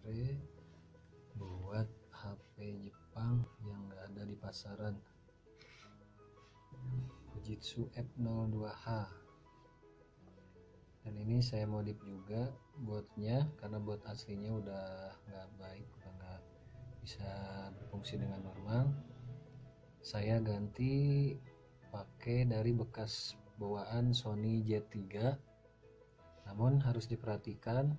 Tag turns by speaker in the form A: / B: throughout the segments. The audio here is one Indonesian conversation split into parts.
A: baterai buat HP Jepang yang nggak ada di pasaran, Fujitsu F02H. Dan ini saya modif juga botnya karena bot aslinya udah nggak baik, udah nggak bisa berfungsi dengan normal. Saya ganti pakai dari bekas bawaan Sony Z3. Namun harus diperhatikan,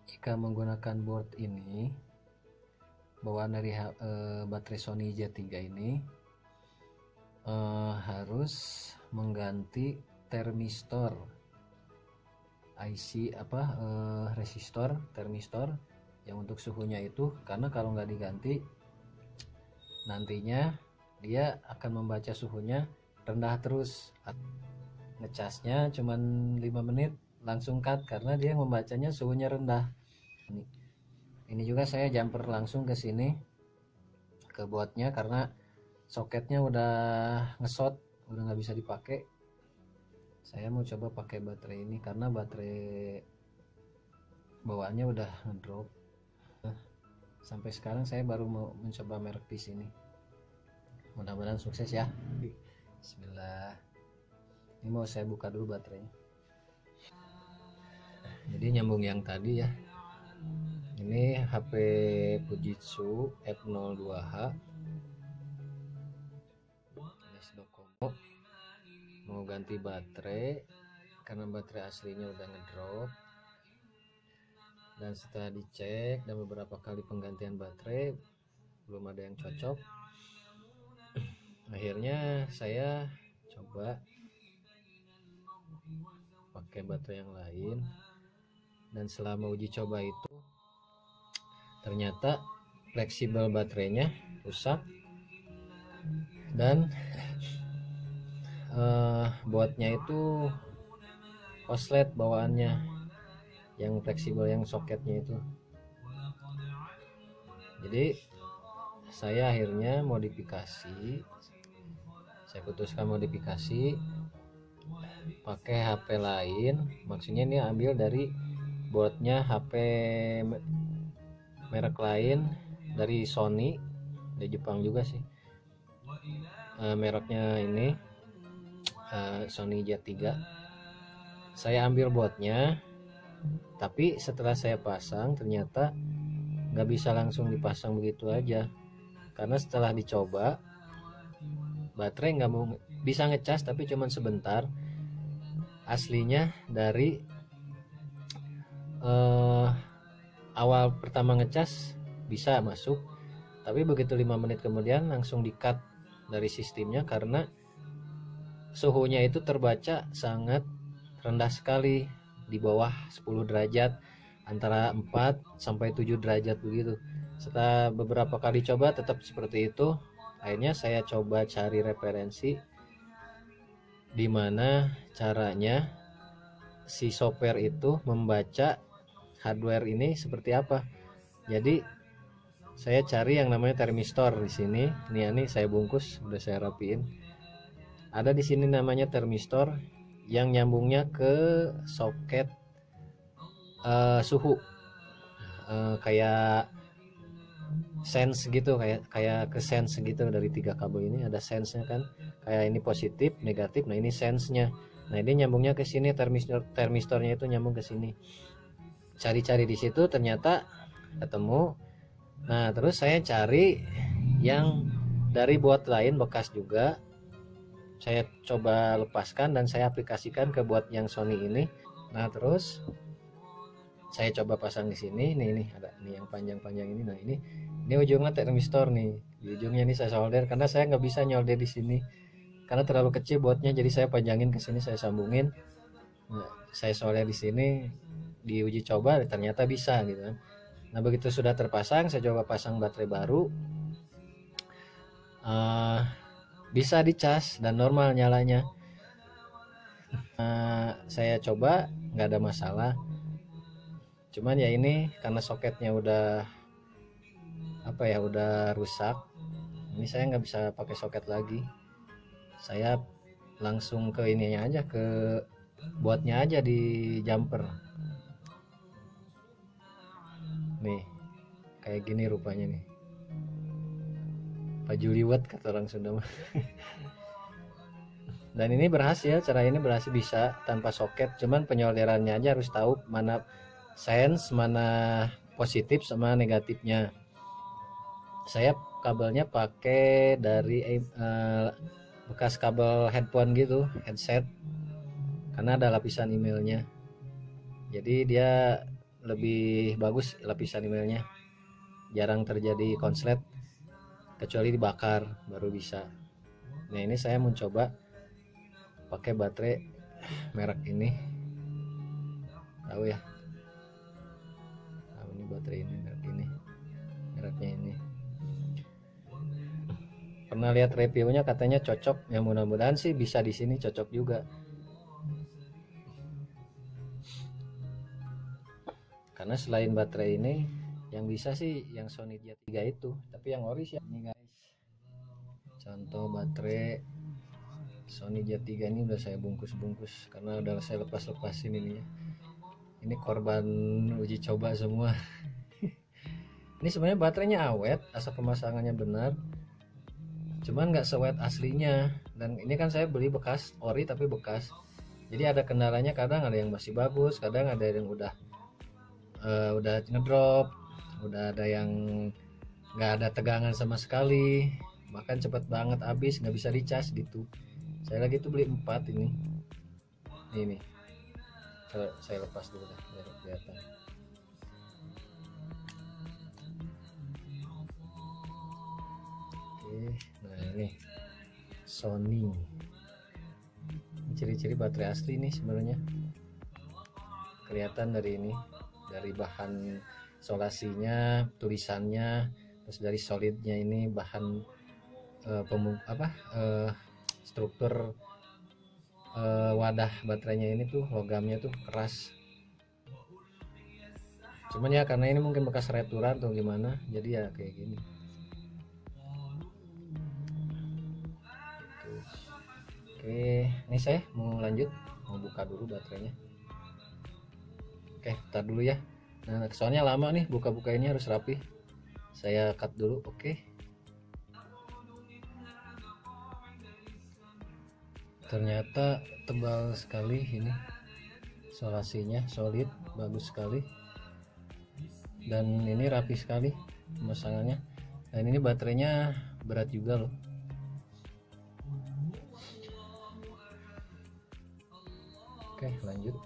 A: jika menggunakan board ini bawaan dari baterai Sony Z3 ini, harus mengganti termistor IC resistor termistor yang untuk suhunya itu, karena kalau nggak diganti nantinya dia akan membaca suhunya rendah terus. Ngecasnya cuman 5 menit langsung cut karena dia membacanya suhunya rendah. Ini juga saya jumper langsung ke sini ke boardnya karena soketnya udah ngesot, udah nggak bisa dipakai. Saya mau coba pakai baterai ini karena baterai bawaannya udah ngedrop. Sampai sekarang saya baru mau mencoba merek di sini. Mudah-mudahan sukses ya. Bismillah. Ini mau saya buka dulu baterainya. Jadi nyambung yang tadi ya. Ini HP Fujitsu F02H. Docomo. Mau ganti baterai karena baterai aslinya udah ngedrop. Dan setelah dicek dan beberapa kali penggantian baterai belum ada yang cocok, akhirnya saya coba pakai baterai yang lain. Dan selama uji coba itu ternyata fleksibel baterainya rusak dan boardnya itu koslet bawaannya, yang fleksibel yang soketnya itu. Jadi saya akhirnya modifikasi, saya putuskan modifikasi pakai HP lain. Maksudnya ini ambil dari boardnya HP merek lain dari Sony, di Jepang juga sih. Mereknya ini Sony Z3. Saya ambil boardnya, tapi setelah saya pasang ternyata nggak bisa langsung dipasang begitu aja, karena setelah dicoba baterai nggak mau bisa ngecas tapi cuman sebentar. Aslinya dari awal pertama ngecas bisa masuk, tapi begitu 5 menit kemudian langsung di cut dari sistemnya karena suhunya itu terbaca sangat rendah sekali, di bawah 10 derajat, antara 4 sampai 7 derajat begitu. Setelah beberapa kali coba tetap seperti itu, akhirnya saya coba cari referensi di mana caranya si software itu membaca hardware ini seperti apa. Jadi saya cari yang namanya termistor di sini. Ini saya bungkus, udah saya rapiin. Ada di sini namanya termistor yang nyambungnya ke soket suhu, kayak sense gitu, kayak ke sense gitu. Dari 3 kabel ini ada sense-nya kan, kayak ini positif negatif. Nah ini sense-nya, nah ini nyambungnya ke sini, termistornya itu nyambung ke sini. Cari-cari di situ ternyata ketemu. Nah terus saya cari yang dari board lain bekas juga, saya coba lepaskan dan saya aplikasikan ke board yang Sony ini. Nah terus saya coba pasang di sini. Ini ada nih yang panjang-panjang ini. Nah ini ujungnya termistor nih, di ujungnya ini saya solder karena saya nggak bisa nyolder di sini karena terlalu kecil boardnya. Jadi saya panjangin ke sini, saya sambungin. Nah, saya solder di sini, diuji coba ternyata bisa gitu kan. Nah begitu sudah terpasang, saya coba pasang baterai baru, bisa dicas dan normal nyalanya. Saya coba nggak ada masalah, cuman ya ini karena soketnya udah udah rusak. Ini saya nggak bisa pakai soket lagi, saya langsung ke ininya aja, ke boardnya aja di jumper. nih kayak gini rupanya nih, baju liwet kata orang Sunda mah. Dan ini berhasil, cara ini berhasil bisa tanpa soket, cuman penyolerannya aja harus tahu mana sense, mana positif sama negatifnya. Saya kabelnya pakai dari bekas kabel headphone gitu, headset, karena ada lapisan emailnya, jadi dia lebih bagus lapisan emailnya, jarang terjadi konslet kecuali dibakar baru bisa. Nah ini saya mencoba pakai baterai merek ini, tahu ya, tahu ini baterai ini, mereknya ini. Pernah lihat reviewnya katanya cocok, ya mudah-mudahan sih bisa di sini cocok juga. Karena selain baterai ini yang bisa sih yang Sony J3 itu, tapi yang ori sih ini guys. Contoh baterai Sony J3 ini udah saya bungkus-bungkus karena udah saya lepas-lepasin ini ya. Ini korban uji coba semua. Ini sebenarnya baterainya awet, asal pemasangannya benar. Cuman nggak sewet aslinya. Dan ini kan saya beli bekas, ori tapi bekas. Jadi ada kendalanya, kadang ada yang masih bagus, kadang ada yang udah ngedrop, udah ada yang nggak ada tegangan sama sekali, bahkan cepet banget habis, nggak bisa dicas gitu. Saya lagi tuh beli 4 ini saya lepas dulu dah biar kelihatan. Oke, nah ini Sony, ciri-ciri baterai asli nih sebenarnya kelihatan dari ini, dari bahan solasinya, tulisannya, terus dari solidnya ini bahan struktur wadah baterainya ini tuh logamnya tuh keras. Cuman ya karena ini mungkin bekas returan atau gimana, jadi ya kayak gini. Gitu. Oke, ini saya mau lanjut, mau buka dulu baterainya. Oke, tar dulu ya. Nah, soalnya lama nih buka-buka ini, harus rapi. Saya cut dulu, oke. Ternyata tebal sekali ini. Solasinya solid, bagus sekali. Dan ini rapi sekali pemasangannya. Dan ini baterainya berat juga loh. Oke, lanjut.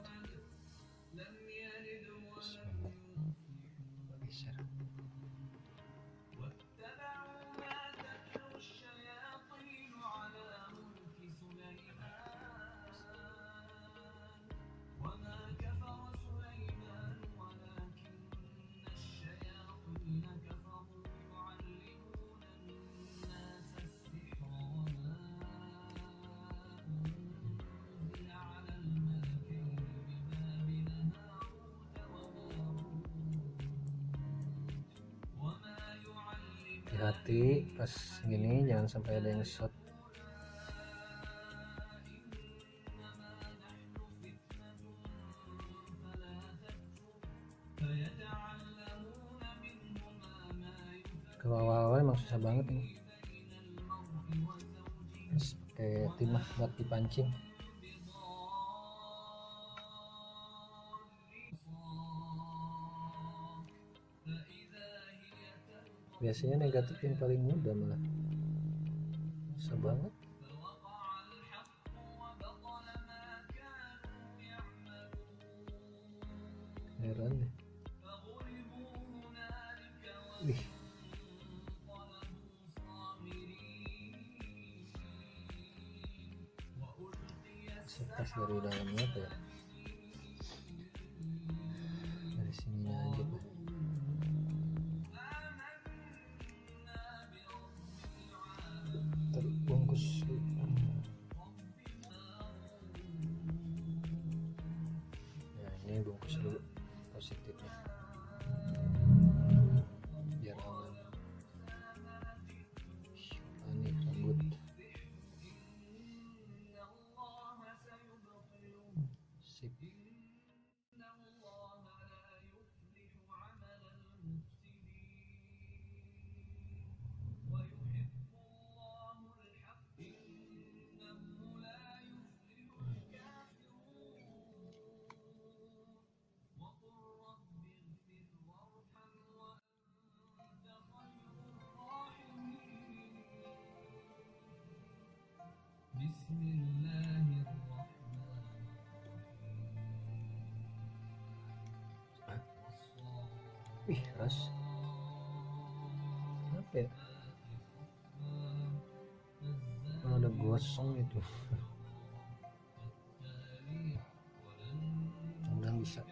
A: Hati-hati pas gini, jangan sampai ada yang short. Kalau awal-awal emang susah banget nih, terus pakai timah buat dipancing. Biasanya negatif yang paling mudah malah, susah banget. Heran deh. Wih, sepas dari dalamnya apa ya, dari sininya aja lah. Terbungkus. Nah ini bungkus dulu positifnya biar aman. Panik rambut. Sip. Ih, keras. Apa ya? Kalau ada gosong itu. Udah bisa.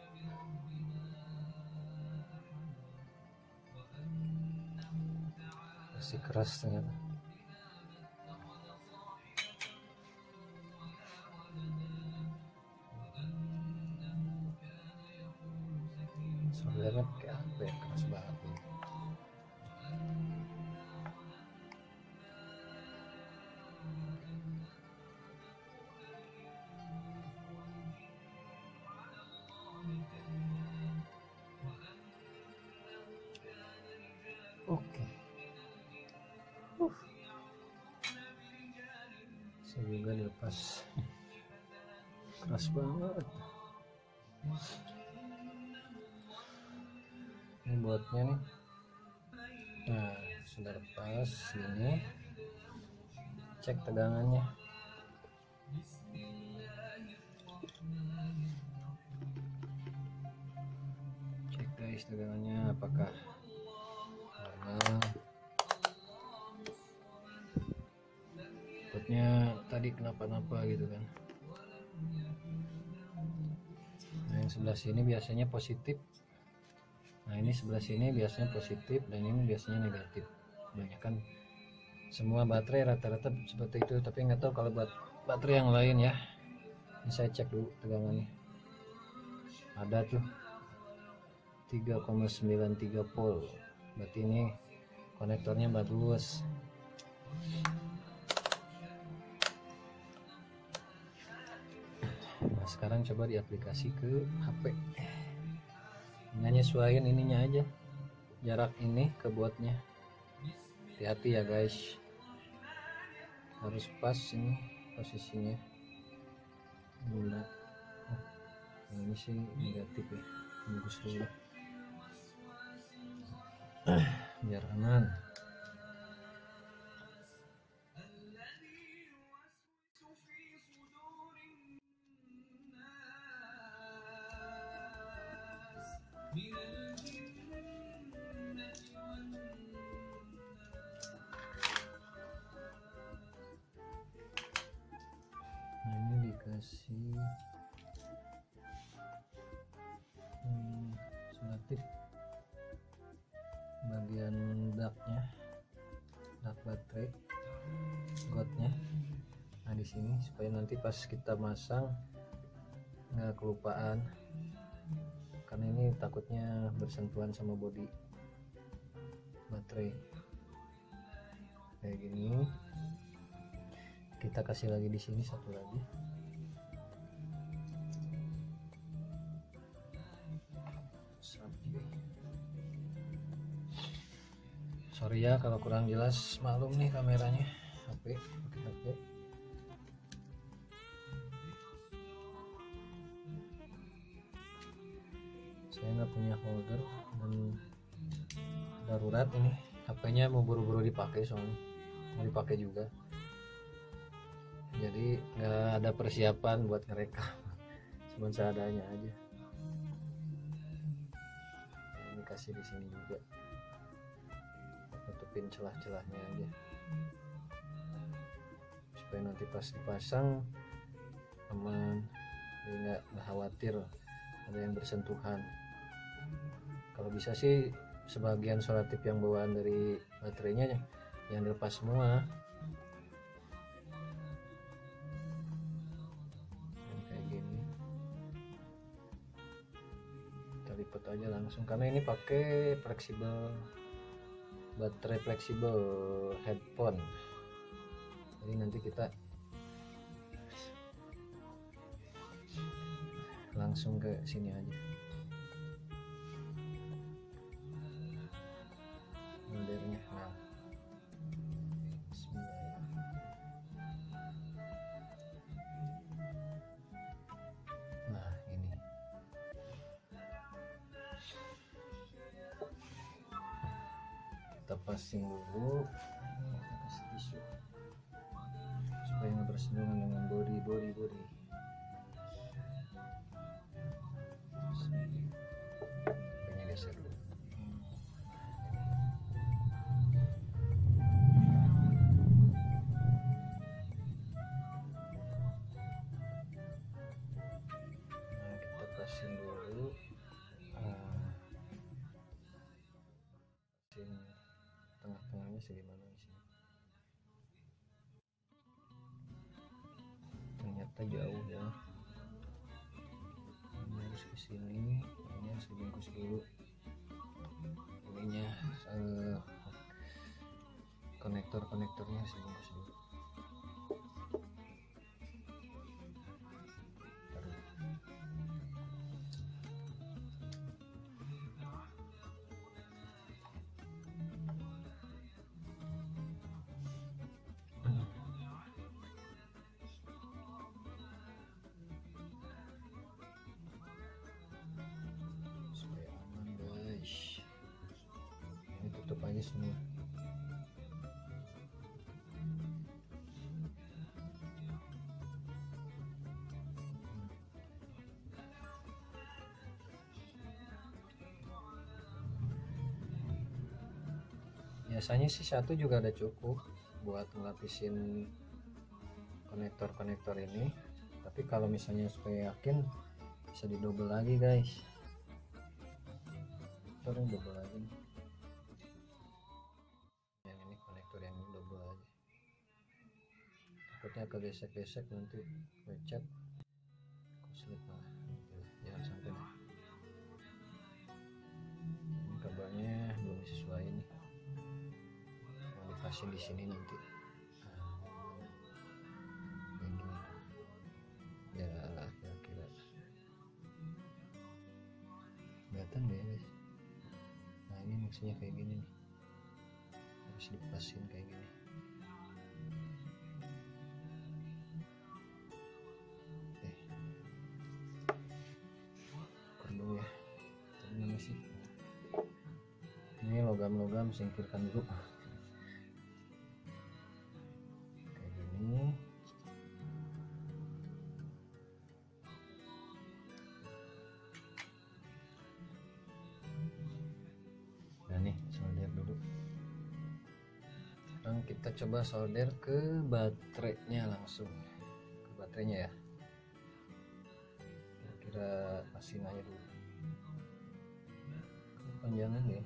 A: Masih keras ternyata. Soldernya pakai apa ya? Keras banget ini. Oke. Saya juga dilepas. Keras banget. Ini buatnya nih. Nah, sudah lepas ini. Cek tegangannya. Cek guys tegangannya apakah normal. Takutnya tadi kenapa-napa gitu kan. Nah, yang sebelah sini biasanya positif. Nah, ini sebelah sini biasanya positif dan ini biasanya negatif. Banyak kan semua baterai rata-rata seperti itu, tapi nggak tahu kalau buat baterai yang lain ya. Ini saya cek dulu tegangannya. Ada tuh 3,93 volt. Berarti ini konektornya bagus. Nah, sekarang coba diaplikasi ke HP. Nyesuaiin ininya aja, jarak ini ke buatnya. Hati-hati ya guys, harus pas ini posisinya. Bulat. Oh, ini sih negatif ya, bagus dulu biar aman. Nah, ini dikasih selotip bagian daknya, dak baterai, gotnya. Nah, di sini supaya nanti pas kita masang nggak kelupaan, karena ini takutnya bersentuhan sama bodi baterai. Kayak gini. Kita kasih lagi di sini satu lagi. Sorry ya kalau kurang jelas, maklum nih kameranya HP, pakai HP. Saya nggak punya holder dan darurat ini, HP-nya mau buru-buru dipakai soalnya mau dipakai juga, jadi nggak ada persiapan buat ngerekam, cuma seadanya aja. Ini kasih di sini juga, tutupin celah-celahnya aja supaya nanti pas dipasang aman, jadi nggak khawatir ada yang bersentuhan. Kalau bisa sih sebagian selotip yang bawaan dari baterainya yang dilepas semua. Dan kayak gini kita lipat aja langsung, karena ini pakai fleksibel, baterai fleksibel headphone. Jadi nanti kita langsung ke sini aja. Moldernya. Nah. Bismillah. Nah, ini. Kita pasang dulu. Kita kasih tisu supaya nggak bersinggungan dengan bodi. Kayaknya geser dulu. sini, ini harus dibungkus dulu ininya, konektornya harus dibungkus dulu. Supaya aman guys, ini tutup aja semua. Biasanya sih satu juga ada cukup buat ngelapisin konektor ini, tapi kalau misalnya supaya yakin bisa didouble lagi guys, konektor double lagi. Yang ini konektor yang ini double aja, takutnya kegesek-gesek nanti lecet koslet malah, jangan sampai deh. Ini kabelnya belum sesuai nih, mau dipasang di sini nanti. Yang gini ya, kira-kira kelihatan deh guys. Nah ini maksudnya kayak gini nih, harus dipasin kayak gini. Ukur dulu ya, tadi mana sih ini, logam singkirkan dulu kayak gini. Nah nih solder dulu. Sekarang kita coba solder ke baterainya, langsung ke baterainya ya, kira-kira pasin aja dulu kepanjangan ya.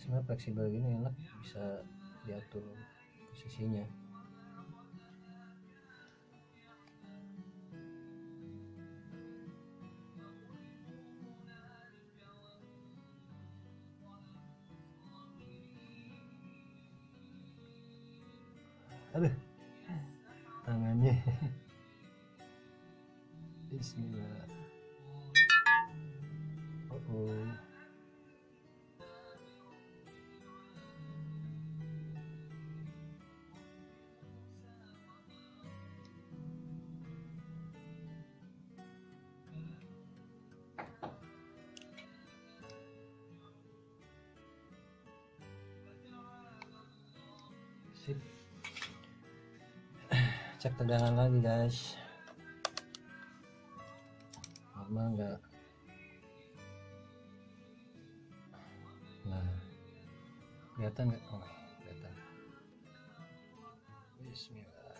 A: Sebenarnya fleksibel gini enak, bisa diatur posisinya. Aduh, tangannya. Bismillah. Oh. Sip. Cek tegangan lagi guys, normal enggak? Nah kelihatan nggak? Oh kelihatan. Bismillah.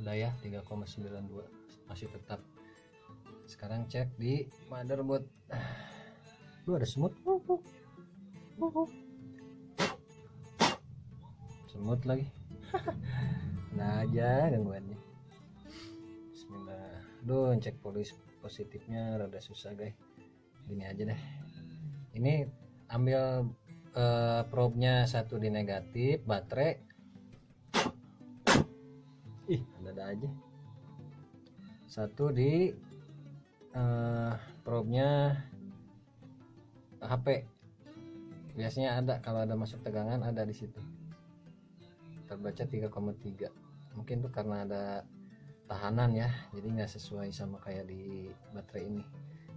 A: Udah ya 3,92, masih tetap. Sekarang cek di motherboard. Ada semut. Semut lagi. Nah aja gangguannya. Bismillah. Duh, cek positifnya rada susah guys. Gini aja deh. Ini ambil probe-nya satu di negatif, baterai. Ih, ada aja. Satu di probe-nya HP. Biasanya ada, kalau ada masuk tegangan ada di situ. Terbaca 3,3. Mungkin tuh karena ada tahanan ya, jadi nggak sesuai sama kayak di baterai ini.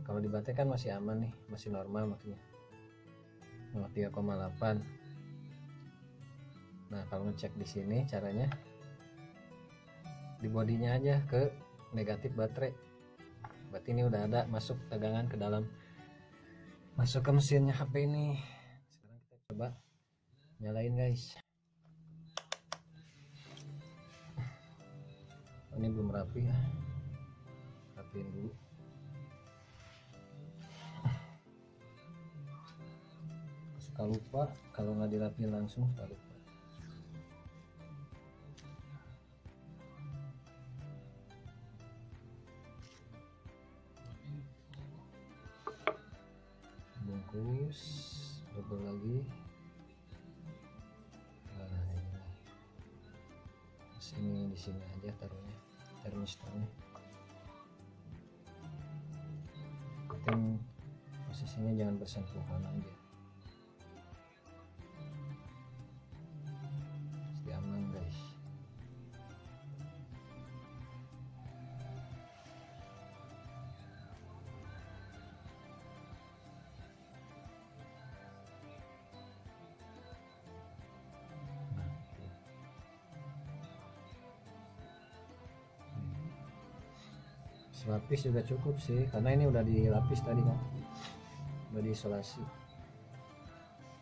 A: Kalau di baterai kan masih aman nih, masih normal maksudnya. 3,8. Nah kalau ngecek di sini caranya di bodinya aja ke negatif baterai. Berarti ini udah ada masuk tegangan ke dalam, masuk ke mesinnya HP ini. Sekarang kita coba nyalain guys. Ini belum rapi ya, rapiin dulu. Suka lupa kalau nggak dirapiin langsung, suka lupa. terus double lagi. Nah ini sini, di sini aja taruhnya termistornya, penting posisinya jangan bersentuhan aja, pasti aman guys. Selapis juga cukup sih, karena ini udah dilapis tadi kan, udah diisolasi.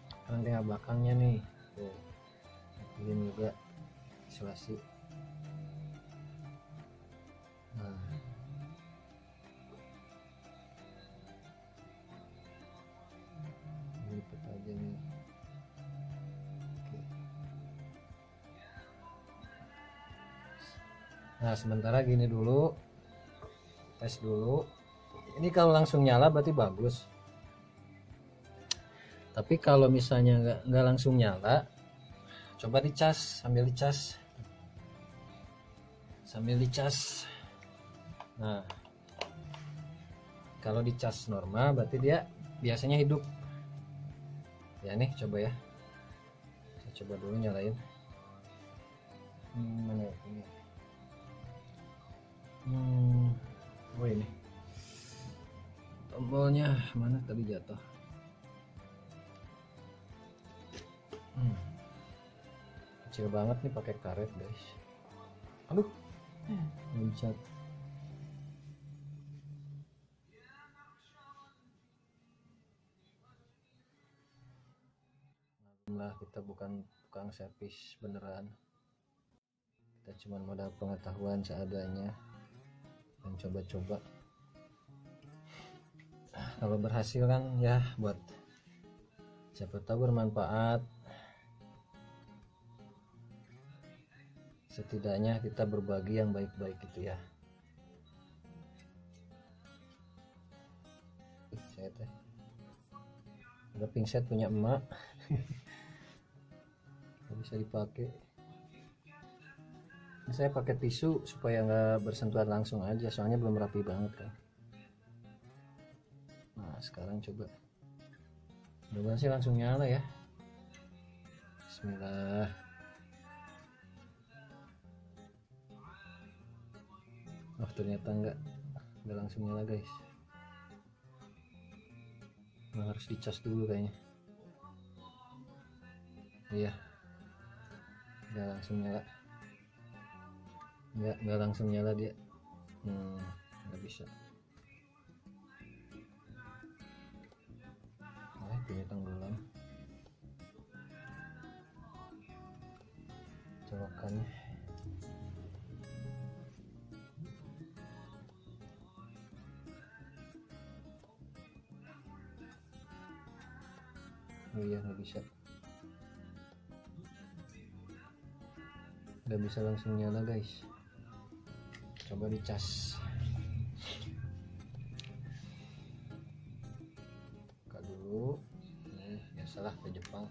A: Sekarang tinggal belakangnya nih, tuh ini juga isolasi. Nah lipat aja nih. Oke. Nah sementara gini dulu, tes dulu. Ini kalau langsung nyala berarti bagus, tapi kalau misalnya nggak langsung nyala, coba dicas, sambil dicas. Nah kalau dicas normal berarti dia biasanya hidup ya. Nih coba ya, saya coba dulu nyalain. Mana ya ini? Oh ini tombolnya mana tadi jatuh. Kecil banget nih pakai karet guys. Aduh, loncat. Nah kita bukan tukang servis beneran, kita cuma modal pengetahuan seadanya dan coba-coba. Kalau berhasil kan ya buat siapa tahu bermanfaat, setidaknya kita berbagi yang baik-baik gitu ya. Saya teh ada pingset punya emak nggak bisa dipakai. Ini saya pakai tisu supaya nggak bersentuhan langsung aja, soalnya belum rapi banget kan. Nah sekarang coba, mudah-mudahan sih langsung nyala ya. Bismillah. Oh ternyata nggak langsung nyala guys. Nah, harus dicas dulu kayaknya. Iya, nggak langsung nyala, nggak langsung nyala dia. Nggak bisa. Ini tenggelam colokannya. Oh iya nggak bisa langsung nyala guys, coba dicas. Buka dulu nih, biasalah ke Jepang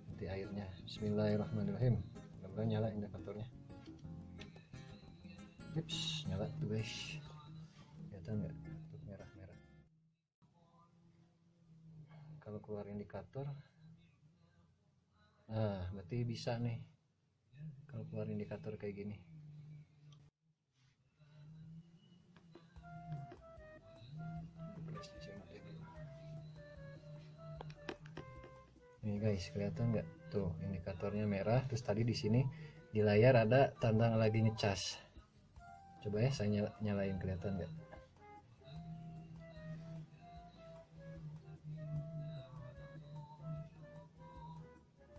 A: nanti airnya. Bismillahirrahmanirrahim, mudah-mudahan nyala indikatornya. Ups, nyala tuh guys, kelihatan nggak tuh merah-merah. Kalau keluar indikator, nah berarti bisa nih kalau keluar indikator kayak gini. Nih guys, kelihatan nggak tuh indikatornya merah, terus tadi di sini di layar ada tanda lagi ngecas. Coba ya saya nyalain, kelihatan nggak?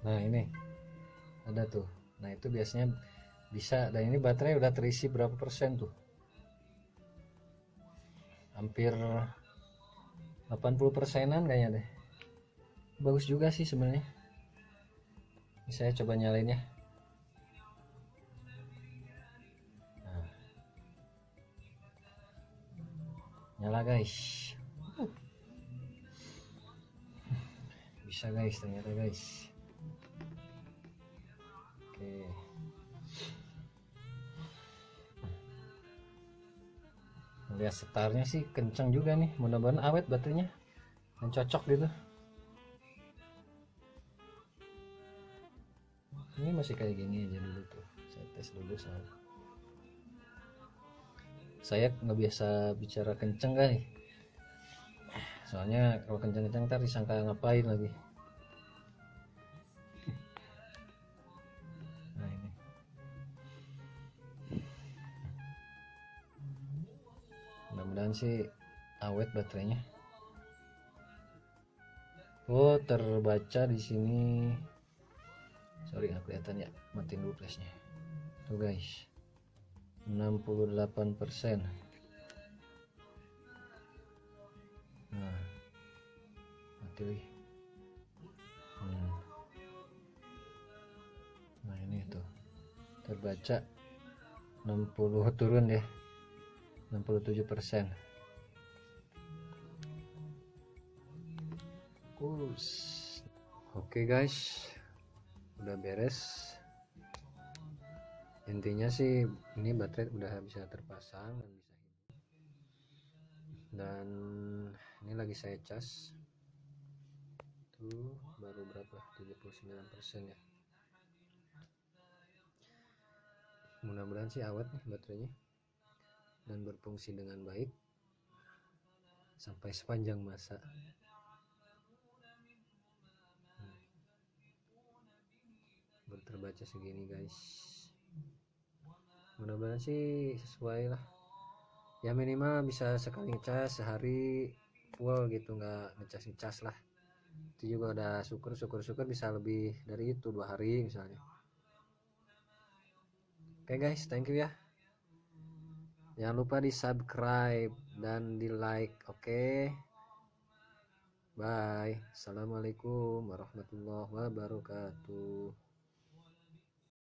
A: Nah ini ada tuh. Nah itu biasanya bisa, dan ini baterai udah terisi berapa persen tuh, hampir 80%-an kayaknya deh. Bagus juga sih sebenarnya. Ini saya coba nyalain ya. Nah, nyala guys. bisa guys, ternyata guys. Oke. Lihat setarnya sih kencang juga nih, mudah-mudahan awet baterainya dan cocok gitu. Ini masih kayak gini aja dulu tuh, saya tes dulu soalnya saya nggak biasa bicara kenceng kan, soalnya kalau kenceng-kenceng ntar disangka ngapain lagi. Nah ini mudah-mudahan sih awet baterainya. Oh, terbaca di sini, sorry nggak kelihatan ya, matiin dulu flashnya tuh guys, 68%. Nah mati lagi. Nah ini tuh terbaca 60, turun ya 67%. Oke guys, udah beres. Intinya sih ini baterai udah bisa terpasang dan bisa hidup. Dan ini lagi saya cas tuh, baru berapa, 79% ya. Mudah-mudahan sih awet nih baterainya dan berfungsi dengan baik sampai sepanjang masa. Baru terbaca segini guys, mudah-mudahan sih sesuai lah ya, minimal bisa sekali ngecas sehari full gitu, nggak ngecas lah, itu juga udah syukur bisa lebih dari itu 2 hari misalnya. Oke guys, thank you ya, jangan lupa di subscribe dan di like. Oke, bye, assalamualaikum warahmatullahi wabarakatuh.